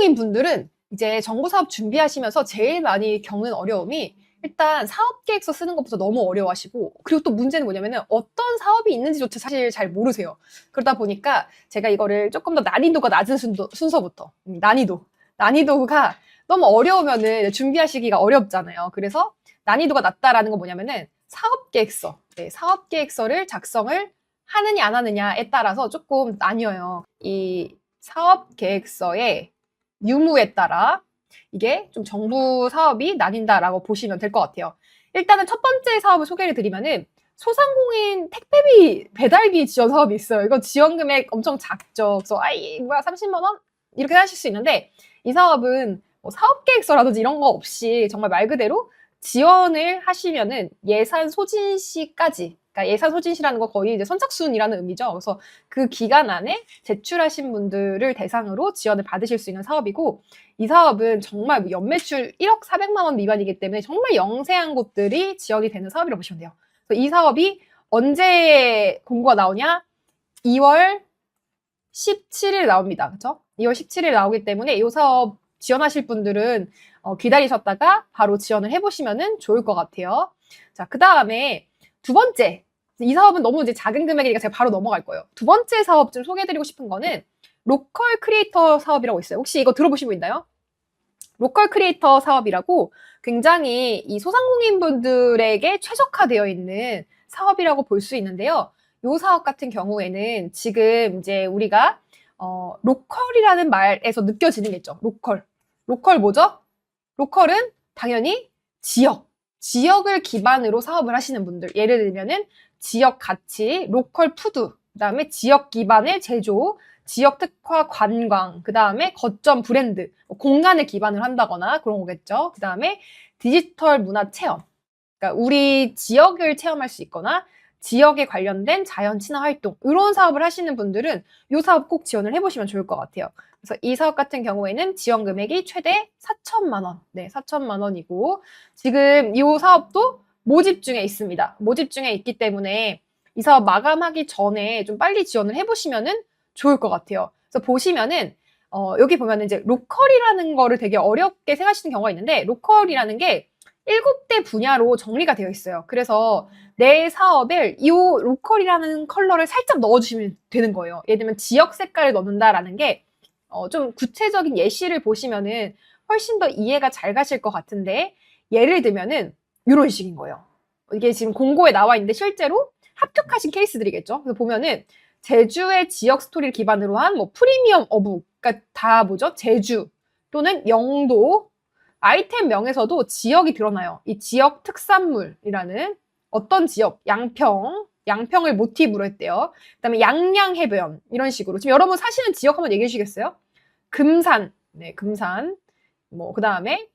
소상공인 분들은 이제 정부 사업 준비하시면서 제일 많이 겪는 어려움이 일단 사업 계획서 쓰는 것부터 너무 어려워하시고, 그리고 또 문제는 뭐냐면은 어떤 사업이 있는지조차 사실 잘 모르세요. 그러다 보니까 제가 이거를 조금 더 난이도가 낮은 순서부터 난이도가 너무 어려우면은 준비하시기가 어렵잖아요. 그래서 난이도가 낮다라는 건 뭐냐면은 사업 계획서를 작성을 하느냐 안 하느냐에 따라서 조금 나뉘어요. 이 사업 계획서의 유무에 따라 이게 좀 정부 사업이 나뉜다라고 보시면 될 것 같아요. 일단은 첫 번째 사업을 소개를 드리면은 소상공인 택배비 배달비 지원 사업이 있어요. 이거 지원 금액 엄청 작죠. 그래서 뭐야 30만 원 이렇게 하실 수 있는데, 이 사업은 뭐 사업 계획서라든지 이런 거 없이 정말 말 그대로 지원을 하시면은 예산 소진 시까지, 그러니까 예산 소진 시라는 거 거의 이제 선착순이라는 의미죠. 그래서 그 기간 안에 제출하신 분들을 대상으로 지원을 받으실 수 있는 사업이고, 이 사업은 정말 뭐 연매출 1억 400만 원 미만이기 때문에 정말 영세한 곳들이 지원이 되는 사업이라고 보시면 돼요. 그래서 이 사업이 언제 공고가 나오냐? 2월 17일 나옵니다. 그렇죠? 2월 17일 나오기 때문에 이 사업 지원하실 분들은 기다리셨다가 바로 지원을 해보시면 좋을 것 같아요. 자, 그 다음에 두 번째. 이 사업은 너무 이제 작은 금액이니까 제가 바로 넘어갈 거예요. 두 번째 사업 좀 소개해드리고 싶은 거는 로컬 크리에이터 사업이라고 있어요. 혹시 이거 들어보신 분 있나요? 로컬 크리에이터 사업이라고 굉장히 이 소상공인 분들에게 최적화되어 있는 사업이라고 볼 수 있는데요. 이 사업 같은 경우에는 지금 이제 우리가 로컬이라는 말에서 느껴지는 게 있죠. 로컬 뭐죠? 로컬은 당연히 지역을 기반으로 사업을 하시는 분들. 예를 들면은 지역 가치, 로컬 푸드, 그다음에 지역 기반의 제조, 지역 특화 관광, 그다음에 거점 브랜드, 공간을 기반을 한다거나 그런 거겠죠. 그다음에 디지털 문화 체험. 그러니까 우리 지역을 체험할 수 있거나 지역에 관련된 자연 친화 활동, 이런 사업을 하시는 분들은 이 사업 꼭 지원을 해보시면 좋을 것 같아요. 그래서 이 사업 같은 경우에는 지원 금액이 최대 4천만 원, 4천만 원이고, 지금 이 사업도 모집 중에 있습니다. 모집 중에 있기 때문에 이 사업 마감하기 전에 좀 빨리 지원을 해보시면은 좋을 것 같아요. 그래서 보시면은 여기 보면은 이제 로컬이라는 거를 되게 어렵게 생각하시는 경우가 있는데, 로컬이라는 게 7대 분야로 정리가 되어 있어요. 그래서 내 사업을 이 로컬이라는 컬러를 살짝 넣어주시면 되는 거예요. 예를 들면 지역 색깔을 넣는다라는 게 좀 구체적인 예시를 보시면은 훨씬 더 이해가 잘 가실 것 같은데, 예를 들면은 이런 식인 거예요. 이게 지금 공고에 나와 있는데 실제로 합격하신 케이스들이겠죠. 그래서 보면은 제주의 지역 스토리를 기반으로 한 뭐 프리미엄 어묵, 그러니까 다 뭐죠? 제주 또는 영도, 아이템 명에서도 지역이 드러나요. 이 지역 특산물이라는 어떤 지역, 양평을 모티브로 했대요. 그다음에 양양해변, 이런 식으로. 지금 여러분 사시는 지역 한번 얘기해 주시겠어요? 금산, 금산. 뭐 그다음에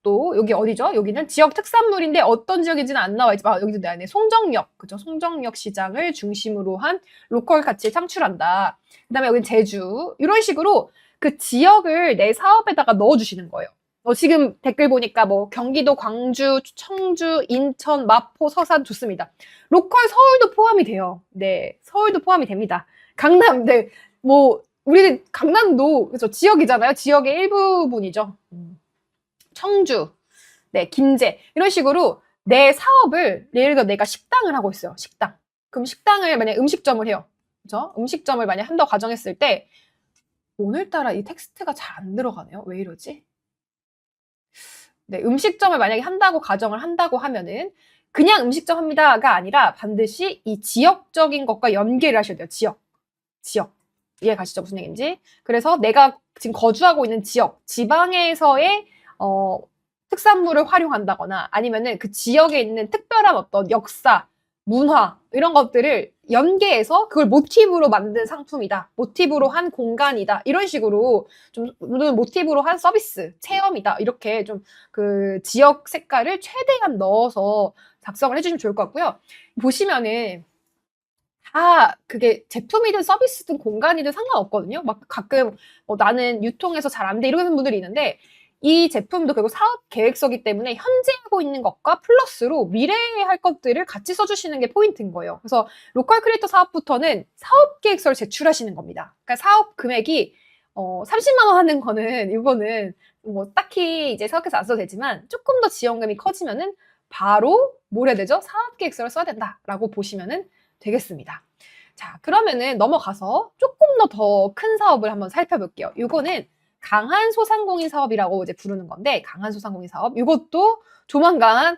또 여기 어디죠? 여기는 지역 특산물인데 어떤 지역인지는 안 나와 있지만 여기도 나네. 송정역, 그죠? 송정역 시장을 중심으로 한 로컬 가치를 창출한다. 그다음에 여기는 제주, 이런 식으로 그 지역을 내 사업에다가 넣어주시는 거예요. 지금 댓글 보니까 뭐 경기도, 광주, 청주, 인천, 마포, 서산 좋습니다. 로컬 서울도 포함이 돼요. 네, 서울도 포함이 됩니다. 강남, 네, 뭐 우리 강남도 그죠? 지역이잖아요. 지역의 일부분이죠. 청주, 김제, 이런 식으로 내 사업을, 예를 들어 내가 식당을 하고 있어요. 식당. 그럼 식당을 만약에 음식점을 해요. 그죠? 음식점을 만약에 한다고 가정했을 때, 오늘따라 이 텍스트가 잘 안 들어가네요. 왜 이러지? 네, 음식점을 만약에 한다고 가정을 한다고 하면은 그냥 음식점 합니다가 아니라 반드시 이 지역적인 것과 연계를 하셔야 돼요. 지역. 이해 가시죠? 무슨 얘기인지? 그래서 내가 지금 거주하고 있는 지방에서의 특산물을 활용한다거나 아니면은 그 지역에 있는 특별한 어떤 역사, 문화, 이런 것들을 연계해서 그걸 모티브로 만든 상품이다. 모티브로 한 공간이다. 이런 식으로 좀 모티브로 한 서비스, 체험이다. 이렇게 좀 그 지역 색깔을 최대한 넣어서 작성을 해주시면 좋을 것 같고요. 보시면은 다 그게 제품이든 서비스든 공간이든 상관없거든요. 막 가끔 나는 유통에서 잘 안 돼 이러는 분들이 있는데, 이 제품도 결국 사업 계획서기 때문에 현재 하고 있는 것과 플러스로 미래에 할 것들을 같이 써주시는 게 포인트인 거예요. 그래서 로컬 크리에이터 사업부터는 사업 계획서를 제출하시는 겁니다. 그러니까 사업 금액이 30만 원 하는 거는 이거는 뭐 딱히 이제 사업계획서 안 써도 되지만 조금 더 지원금이 커지면은 바로 뭘 해야 되죠? 사업계획서를 써야 된다라고 보시면은 되겠습니다. 자, 그러면은 넘어가서 조금 더 큰 사업을 한번 살펴볼게요. 이거는 강한 소상공인 사업이라고 이제 부르는 건데, 강한 소상공인 사업. 이것도 조만간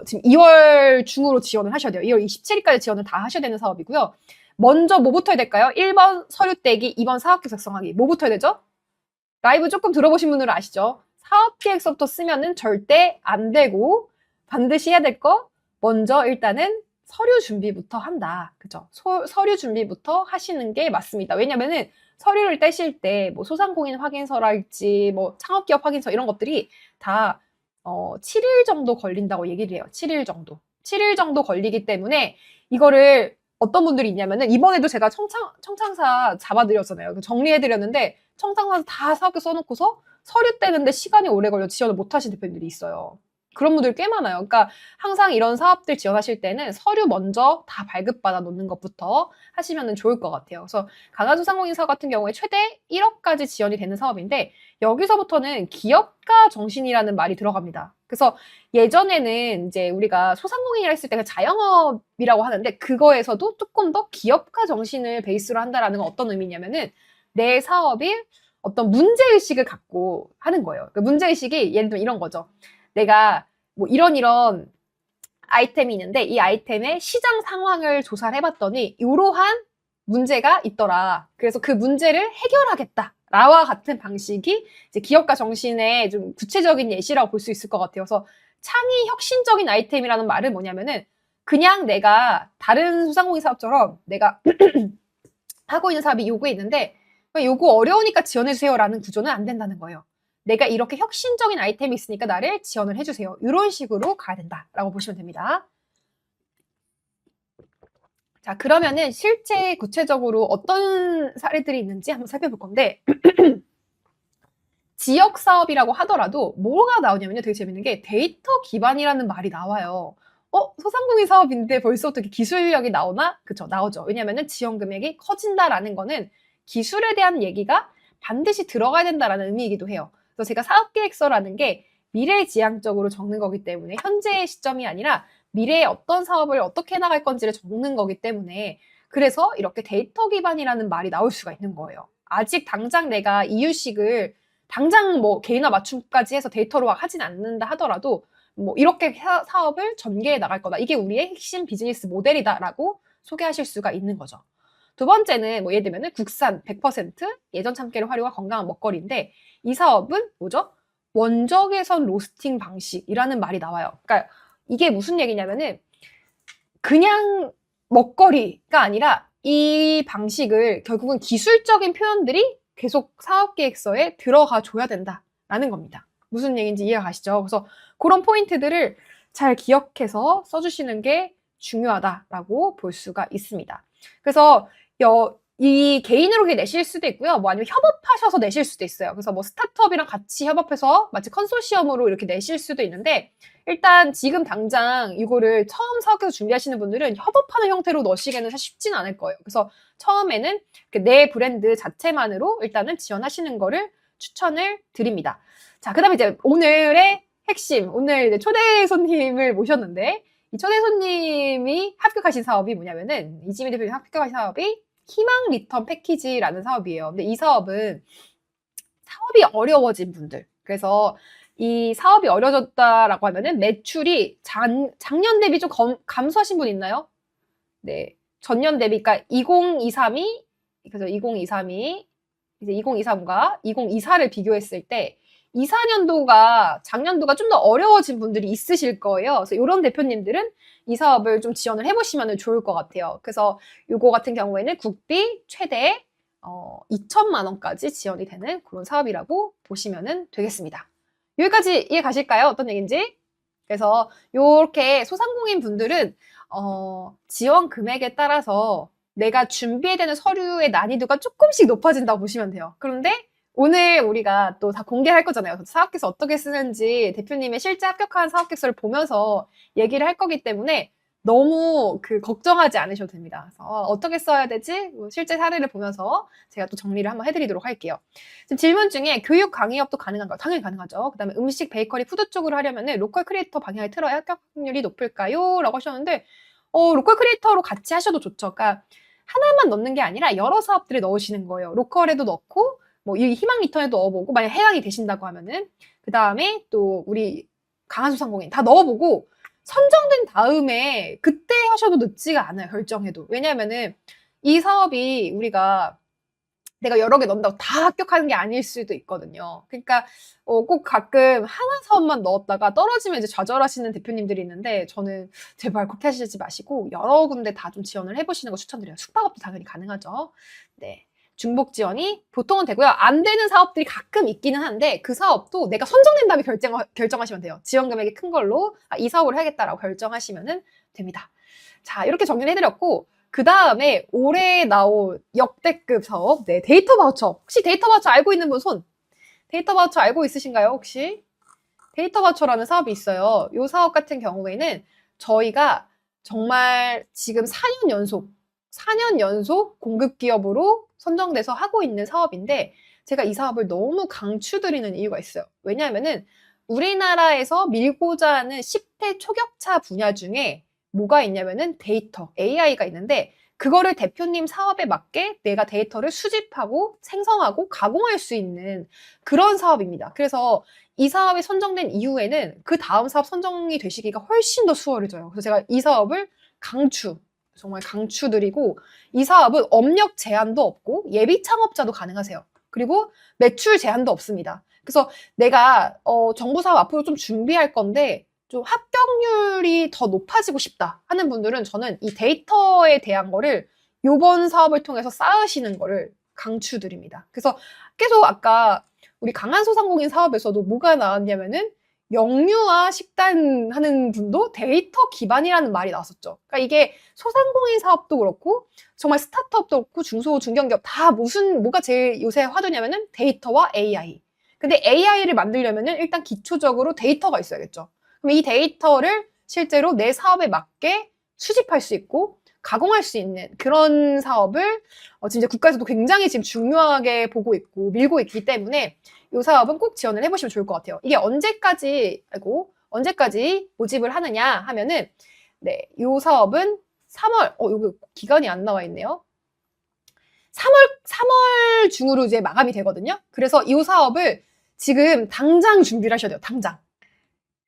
지금 2월 중으로 지원을 하셔야 돼요. 2월 27일까지 지원을 다 하셔야 되는 사업이고요. 먼저 뭐부터 해야 될까요? 1번 서류 떼기, 2번 사업계획서 작성하기. 뭐부터 해야 되죠? 라이브 조금 들어보신 분들은 아시죠? 사업계획서부터 쓰면은 절대 안 되고 반드시 해야 될 거 먼저 일단은 서류 준비부터 한다. 그죠? 서류 준비부터 하시는 게 맞습니다. 왜냐면은 서류를 떼실 때 뭐 소상공인 확인서랄지 뭐 창업기업 확인서 이런 것들이 다 7일 정도 걸린다고 얘기를 해요. 7일 정도. 7일 정도 걸리기 때문에 이거를 어떤 분들이 있냐면은 이번에도 제가 청창사 잡아드렸잖아요. 정리해드렸는데 청창사 다 사업계 써놓고서 서류 떼는데 시간이 오래 걸려 지원을 못 하신 대표님들이 있어요. 그런 분들 꽤 많아요. 그러니까 항상 이런 사업들 지원하실 때는 서류 먼저 다 발급받아 놓는 것부터 하시면 좋을 것 같아요. 그래서 강화소상공인 사업 같은 경우에 최대 1억까지 지원이 되는 사업인데 여기서부터는 기업가 정신이라는 말이 들어갑니다. 그래서 예전에는 이제 우리가 소상공인이라 했을 때 자영업이라고 하는데 그거에서도 조금 더 기업가 정신을 베이스로 한다라는 건 어떤 의미냐면은 내 사업이 어떤 문제의식을 갖고 하는 거예요. 그러니까 문제의식이 예를 들면 이런 거죠. 내가 뭐 이런 아이템이 있는데 이 아이템의 시장 상황을 조사를 해봤더니 이러한 문제가 있더라. 그래서 그 문제를 해결하겠다. 나와 같은 방식이 이제 기업가 정신의 좀 구체적인 예시라고 볼 수 있을 것 같아요. 그래서 창의 혁신적인 아이템이라는 말은 뭐냐면은 그냥 내가 다른 소상공인 사업처럼 내가 하고 있는 사업이 요구에 있는데 요거 어려우니까 지원해주세요라는 구조는 안 된다는 거예요. 내가 이렇게 혁신적인 아이템이 있으니까 나를 지원을 해주세요. 이런 식으로 가야 된다라고 보시면 됩니다. 자, 그러면은 실제 구체적으로 어떤 사례들이 있는지 한번 살펴볼 건데 지역 사업이라고 하더라도 뭐가 나오냐면요. 되게 재밌는 게 데이터 기반이라는 말이 나와요. 소상공인 사업인데 벌써 어떻게 기술력이 나오나? 그쵸, 나오죠. 왜냐면은 지원 금액이 커진다라는 거는 기술에 대한 얘기가 반드시 들어가야 된다라는 의미이기도 해요. 그래서 제가 사업계획서라는 게 미래지향적으로 적는 거기 때문에 현재의 시점이 아니라 미래에 어떤 사업을 어떻게 해나갈 건지를 적는 거기 때문에 그래서 이렇게 데이터 기반이라는 말이 나올 수가 있는 거예요. 아직 당장 내가 이유식을 당장 뭐 개인화 맞춤까지 해서 데이터로 하진 않는다 하더라도 뭐 이렇게 사업을 전개해 나갈 거다. 이게 우리의 핵심 비즈니스 모델이다라고 소개하실 수가 있는 거죠. 두 번째는 뭐 예를 들면 국산 100% 예전 참깨를 활용한 건강한 먹거리인데 이 사업은 뭐죠? 원적외선 로스팅 방식이라는 말이 나와요. 그러니까 이게 무슨 얘기냐면은 그냥 먹거리가 아니라 이 방식을 결국은 기술적인 표현들이 계속 사업계획서에 들어가 줘야 된다라는 겁니다. 무슨 얘기인지 이해가 가시죠? 그래서 그런 포인트들을 잘 기억해서 써주시는 게 중요하다라고 볼 수가 있습니다. 그래서 이 개인으로 내실 수도 있고요. 뭐 아니면 협업하셔서 내실 수도 있어요. 그래서 뭐 스타트업이랑 같이 협업해서 마치 컨소시엄으로 이렇게 내실 수도 있는데 일단 지금 당장 이거를 처음 사업해서 준비하시는 분들은 협업하는 형태로 넣으시기에는 사실 쉽지는 않을 거예요. 그래서 처음에는 내 브랜드 자체만으로 일단은 지원하시는 거를 추천을 드립니다. 자, 그 다음에 이제 오늘의 핵심, 오늘 이제 초대 손님을 모셨는데 이 초대 손님이 합격하신 사업이 뭐냐면은 이지미 대표님 합격하신 사업이 희망 리턴 패키지라는 사업이에요. 근데 이 사업은 사업이 어려워진 분들. 그래서 이 사업이 어려졌다라고 하면은 매출이 작년 대비 좀 감소하신 분 있나요? 네. 전년 대비, 그러니까 2023이, 그래서 2023이, 이제 2023과 2024를 비교했을 때 24년도가 작년도가 좀 더 어려워진 분들이 있으실 거예요. 그래서 이런 대표님들은 이 사업을 좀 지원을 해보시면 좋을 것 같아요. 그래서 이거 같은 경우에는 국비 최대 2천만 원까지 지원이 되는 그런 사업이라고 보시면 되겠습니다. 여기까지 이해 가실까요? 어떤 얘기인지? 그래서 이렇게 소상공인 분들은 지원 금액에 따라서 내가 준비해야 되는 서류의 난이도가 조금씩 높아진다고 보시면 돼요. 그런데 오늘 우리가 또 다 공개할 거잖아요. 사업계획서 어떻게 쓰는지 대표님의 실제 합격한 사업계획서를 보면서 얘기를 할 거기 때문에 너무 걱정하지 않으셔도 됩니다. 그래서 어떻게 써야 되지? 뭐 실제 사례를 보면서 제가 또 정리를 한번 해드리도록 할게요. 지금 질문 중에 교육 강의업도 가능한가요? 당연히 가능하죠. 그 다음에 음식, 베이커리, 푸드 쪽으로 하려면은 로컬 크리에이터 방향을 틀어야 합격 확률이 높을까요? 라고 하셨는데, 로컬 크리에이터로 같이 하셔도 좋죠. 그러니까 하나만 넣는 게 아니라 여러 사업들을 넣으시는 거예요. 로컬에도 넣고, 뭐 이 희망 리턴에도 넣어보고, 만약 해당이 되신다고 하면은, 그 다음에 또 우리 강한소상공인 다 넣어보고, 선정된 다음에 그때 하셔도 늦지가 않아요. 결정해도. 왜냐면은 이 사업이 우리가 내가 여러 개 넣는다고 다 합격하는 게 아닐 수도 있거든요. 그러니까 꼭 가끔 하나 사업만 넣었다가 떨어지면 이제 좌절하시는 대표님들이 있는데, 저는 제발 그렇게 하시지 마시고 여러 군데 다 좀 지원을 해보시는 거 추천드려요. 숙박업도 당연히 가능하죠. 네. 중복 지원이 보통은 되고요. 안 되는 사업들이 가끔 있기는 한데, 그 사업도 내가 선정된 다음에 결정하시면 돼요. 지원 금액이 큰 걸로 이 사업을 해야겠다라고 결정하시면 됩니다. 자, 이렇게 정리를 해드렸고, 그 다음에 올해 나온 역대급 사업, 네, 데이터 바우처. 혹시 데이터 바우처 알고 있는 분 손? 데이터 바우처 알고 있으신가요, 혹시? 데이터 바우처라는 사업이 있어요. 이 사업 같은 경우에는 저희가 정말 지금 4년 연속 공급 기업으로 선정돼서 하고 있는 사업인데, 제가 이 사업을 너무 강추드리는 이유가 있어요. 왜냐하면은 우리나라에서 밀고자 하는 10대 초격차 분야 중에 뭐가 있냐면은 데이터, AI가 있는데, 그거를 대표님 사업에 맞게 내가 데이터를 수집하고 생성하고 가공할 수 있는 그런 사업입니다. 그래서 이 사업이 선정된 이후에는 그 다음 사업 선정이 되시기가 훨씬 더 수월해져요. 그래서 제가 이 사업을 정말 강추드리고, 이 사업은 업력 제한도 없고 예비 창업자도 가능하세요. 그리고 매출 제한도 없습니다. 그래서 내가 정부 사업 앞으로 좀 준비할 건데 좀 합격률이 더 높아지고 싶다 하는 분들은 저는 이 데이터에 대한 거를 요번 사업을 통해서 쌓으시는 거를 강추드립니다. 그래서 계속 아까 우리 강한소상공인 사업에서도 뭐가 나왔냐면은 영유아 식단 하는 분도 데이터 기반이라는 말이 나왔었죠. 그러니까 이게 소상공인 사업도 그렇고 정말 스타트업도 그렇고 중소 중견기업 다 뭐가 제일 요새 화두냐면은 데이터와 AI. 근데 AI를 만들려면은 일단 기초적으로 데이터가 있어야겠죠. 그럼 이 데이터를 실제로 내 사업에 맞게 수집할 수 있고 가공할 수 있는 그런 사업을 진짜 국가에서도 굉장히 지금 중요하게 보고 있고 밀고 있기 때문에 이 사업은 꼭 지원을 해보시면 좋을 것 같아요. 이게 언제까지 모집을 하느냐 하면은, 네, 이 사업은 3월, 여기 기간이 안 나와 있네요. 3월 중으로 이제 마감이 되거든요. 그래서 이 사업을 지금 당장 준비를 하셔야 돼요.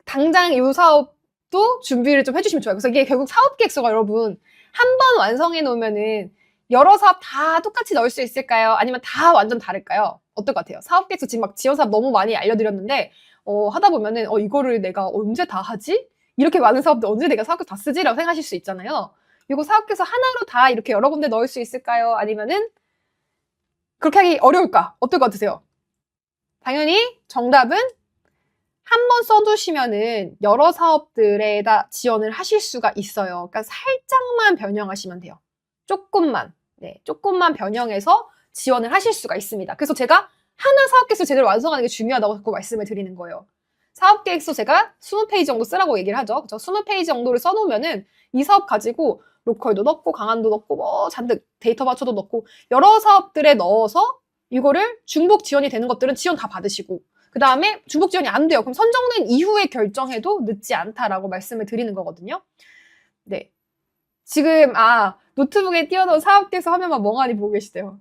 당장 이 사업도 준비를 좀 해주시면 좋아요. 그래서 이게 결국 사업 계획서가 여러분 한 번 완성해 놓으면은 여러 사업 다 똑같이 넣을 수 있을까요? 아니면 다 완전 다를까요? 어떨 것 같아요? 사업 계획서 지금 막 지원 사업 너무 많이 알려드렸는데 하다 보면은 이거를 내가 언제 다 하지? 이렇게 많은 사업들 언제 내가 사업 계획서 다 쓰지라고 생각하실 수 있잖아요. 이거 사업 계획서 하나로 다 이렇게 여러 군데 넣을 수 있을까요? 아니면은 그렇게 하기 어려울까? 어떨 것 같으세요? 당연히 정답은 한 번 써두시면은 여러 사업들에다 지원을 하실 수가 있어요. 그러니까 살짝만 변형하시면 돼요. 조금만 변형해서 지원을 하실 수가 있습니다. 그래서 제가 하나 사업계획서 제대로 완성하는 게 중요하다고 말씀을 드리는 거예요. 사업계획서 제가 20페이지 정도 쓰라고 얘기를 하죠. 그렇죠? 20페이지 정도를 써놓으면은 이 사업 가지고 로컬도 넣고 강한도 넣고 뭐 잔뜩 데이터 바쳐도 넣고 여러 사업들에 넣어서 이거를 중복 지원이 되는 것들은 지원 다 받으시고, 그 다음에 중복 지원이 안 돼요. 그럼 선정된 이후에 결정해도 늦지 않다라고 말씀을 드리는 거거든요. 네. 지금 노트북에 띄워놓은 사업계획서 화면만 멍하니 보고 계시대요.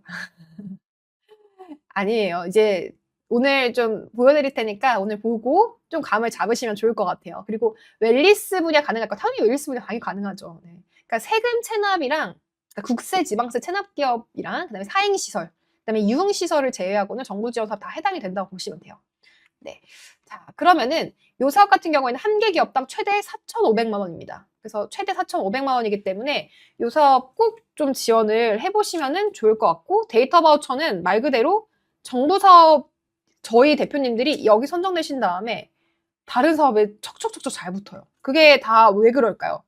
아니에요. 이제 오늘 좀 보여드릴 테니까 오늘 보고 좀 감을 잡으시면 좋을 것 같아요. 그리고 웰리스 분야 가능할까? 당연히 웰리스 분야 당연히 가능하죠. 네. 그러니까 세금 체납이랑, 그러니까 국세, 지방세 체납 기업이랑, 그다음에 사행시설, 그다음에 유흥시설을 제외하고는 정부 지원 사업 다 해당이 된다고 보시면 돼요. 네. 자, 그러면은 요 사업 같은 경우에는 한 개 기업당 최대 4,500만 원입니다. 그래서 최대 4,500만 원이기 때문에 요 사업 꼭 좀 지원을 해보시면은 좋을 것 같고, 데이터 바우처는 말 그대로 정부 사업 저희 대표님들이 여기 선정되신 다음에 다른 사업에 척척척척 잘 붙어요. 그게 다 왜 그럴까요?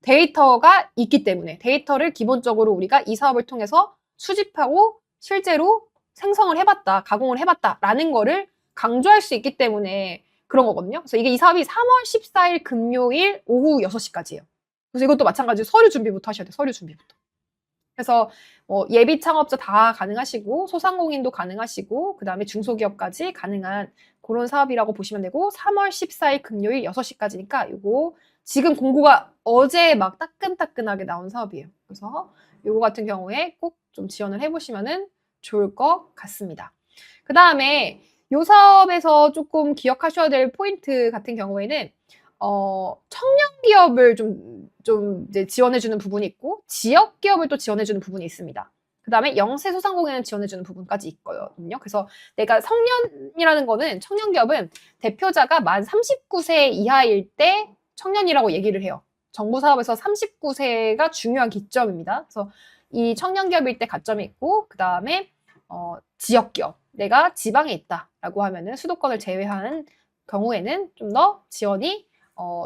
데이터가 있기 때문에, 데이터를 기본적으로 우리가 이 사업을 통해서 수집하고 실제로 생성을 해봤다, 가공을 해봤다라는 거를 강조할 수 있기 때문에 그런 거거든요. 그래서 이 사업이 3월 14일 금요일 오후 6시까지예요. 그래서 이것도 마찬가지로 서류 준비부터 하셔야 돼요. 서류 준비부터. 그래서 예비 창업자 다 가능하시고 소상공인도 가능하시고 그다음에 중소기업까지 가능한 그런 사업이라고 보시면 되고 3월 14일 금요일 6시까지니까 요거 지금 공고가 어제 막 따끈따끈하게 나온 사업이에요. 그래서 요거 같은 경우에 꼭 좀 지원을 해보시면은 좋을 것 같습니다. 그 다음에 요 사업에서 조금 기억하셔야 될 포인트 같은 경우에는 청년 기업을 좀 이제 지원해주는 부분이 있고 지역 기업을 또 지원해주는 부분이 있습니다. 그 다음에 영세 소상공인을 지원해주는 부분까지 있거든요. 그래서 내가 청년이라는 거는 청년 기업은 대표자가 만 39세 이하일 때 청년이라고 얘기를 해요. 정부 사업에서 39세가 중요한 기점입니다. 그래서 이 청년 기업일 때 가점이 있고 그 다음에 지역 기업 내가 지방에 있다라고 하면은 수도권을 제외한 경우에는 좀 더 지원이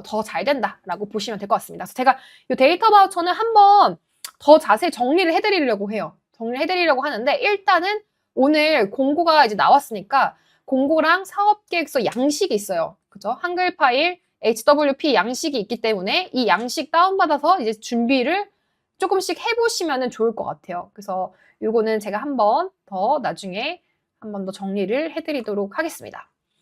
더 잘 된다라고 보시면 될 것 같습니다. 그래서 제가 이 데이터 바우처는 한번 더 자세히 정리를 해드리려고 해요. 정리를 해드리려고 하는데 일단은 오늘 공고가 이제 나왔으니까 공고랑 사업계획서 양식이 있어요. 그죠? 한글 파일 HWP 양식이 있기 때문에 이 양식 다운받아서 이제 준비를 조금씩 해보시면 좋을 것 같아요. 그래서 이거는 제가 한번 더 나중에 한 번 더 정리를 해드리도록 하겠습니다.